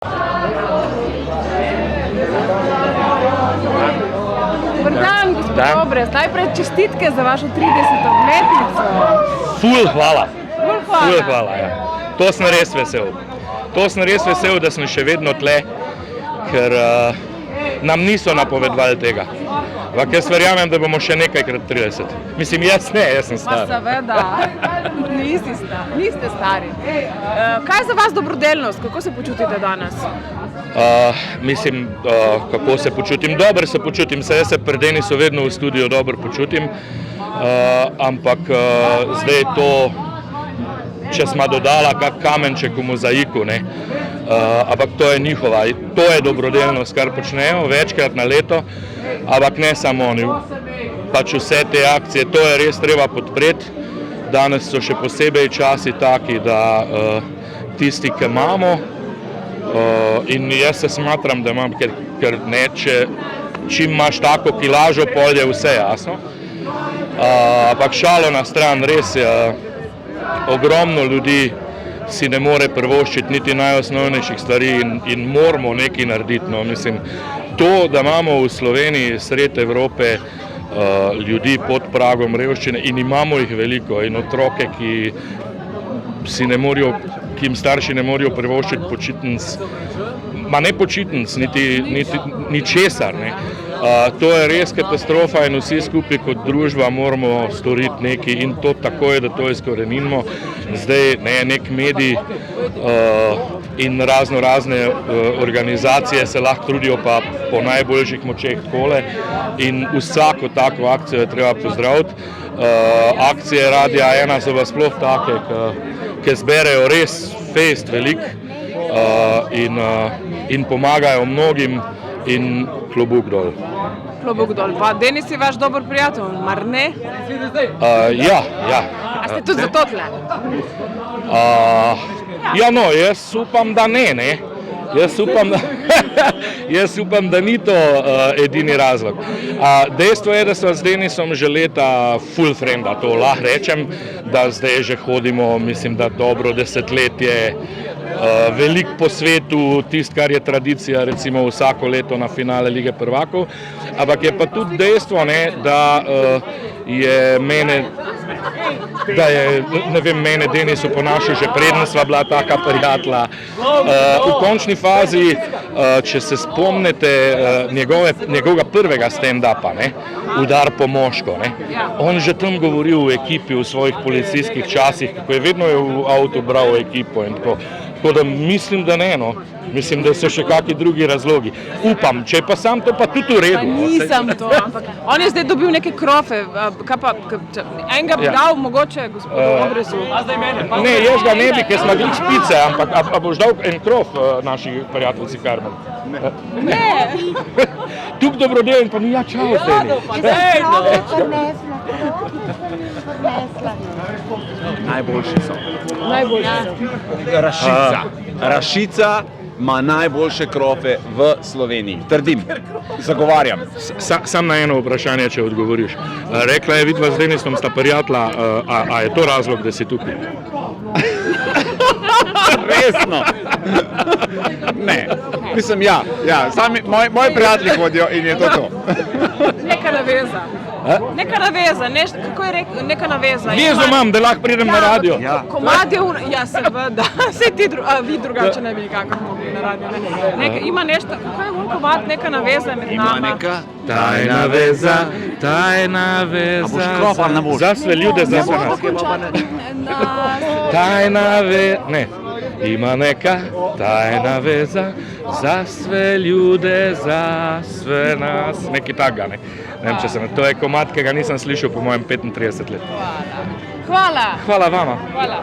Dobar dan, gospod Obrez. Najprej čestitke za vašo 30. obletnico. Ful hvala. Ful hvala, ja. To sem res vesel. Da sem še vedno tle, ker nam niso napovedovali tega. Ampak jaz verjamem, da bomo še nekajkrat 30. Mislim, jaz sem star. Pa seveda, niste stari. Kaj je za vas dobrodelnost? Kako se počutite danes? Kako se počutim? Dobro se počutim, jaz se pri Denisu vedno v studiu dobro počutim, ampak zdaj to, če sva dodala kak kamenček v mozaiku, ne, ampak to je njihova, to je dobrodelnost, kar počnejo večkrat na leto, ampak ne samo oni, pač vse te akcije, to je res treba podpreti. Danes so še posebej časi taki, da tisti, ki imamo, in jaz se smatram, da imam, ker ne, čim imaš tako kilažo, pol je vse jasno. Ampak šalo na stran, res je, ogromno ljudi si ne more privoščiti niti najosnovnejših stvari in moramo nekaj narediti. No. Mislim, to, da imamo v Sloveniji sred Evrope ljudi pod pragom revščine in imamo jih veliko in otroke, ki jim starši ne morejo privoščiti počitnic, ma ne počitnic, niti česar. Ne. To je res katastrofa in vsi skupaj kot družba moramo storiti nekaj in to takoj, da to izkorenimo. Zdaj nek medij in razne organizacije se lahko trudijo pa po najboljših močeh takole in vsako tako akcijo je treba pozdraviti. Akcije Radia 1 so pa sploh take, ki zberejo res fejst veliko in pomagajo mnogim in klobuk dol. Klobuk dol. Pa Denis je vaš dober prijatelj, mar ne? Ja. A ste tudi zato tle? Ja, no, jaz upam, da ne. Jaz upam, da ni to edini razlog. Dejstvo je, da smo z Denisom že leta full frenda, to lahko rečem, da zdaj že hodimo, mislim, da dobro desetletje, veliko po svetu, tisto, kar je tradicija, recimo vsako leto na finale Lige prvakov, ampak je pa tudi dejstvo, da je mene Denis oponašal že preden sva bila taka prijatelja. V končni fazi, če se spomnite njegovega prvega stand-upa, Udar po moško, on že tam govoril v ekipi v svojih policijskih časih, kako je vedno v avtu bral ekipo in tako. Tako da mislim, da ne, no. Mislim, da so še kakšni drugi razlogi. Upam, če pa sam to pa tudi v redu. Pa nisem to, ampak on je zdaj dobil neke krofe, enega bi dal mogoče gospodu Obrezu. Ne, jaz ga ne bi, ker smo glih špice, ampak a boš dal en krof naši prijateljci Karmen? Ne. Tuk dobrodelen, pa ni čao, Deni. Najboljši so. Najboljši. Rašica ima najboljše krofe v Sloveniji. Trdim, zagovarjam. Sam na eno vprašanje, če odgovoriš. Rekla je, vidva z Denisom sta prijatelja, a je to razlog, da si tukaj? Resno? Ne. Mislim, ja. Sami, moji prijatelji hodijo in je to. Neka naveza. Kako je rekel, neka naveza. Vezo imam, da lahko pridem na radio. Komad je, ja seveda, vi drugače ne bi nikakor mogli na radio. Ima nešto, kako je komad, neka naveza med nama. Ima neka tajna veza. A boš krof ali ne boš? Za sve ljude, za sve nas. Tajna veza, ne. Ima neka tajna veza za sve ljude, za sve nas. Neki takega, ne. Ne vem, če sem, to je komad, ki ga nisem slišal po mojem 35 let. Hvala. Hvala vama. Hvala.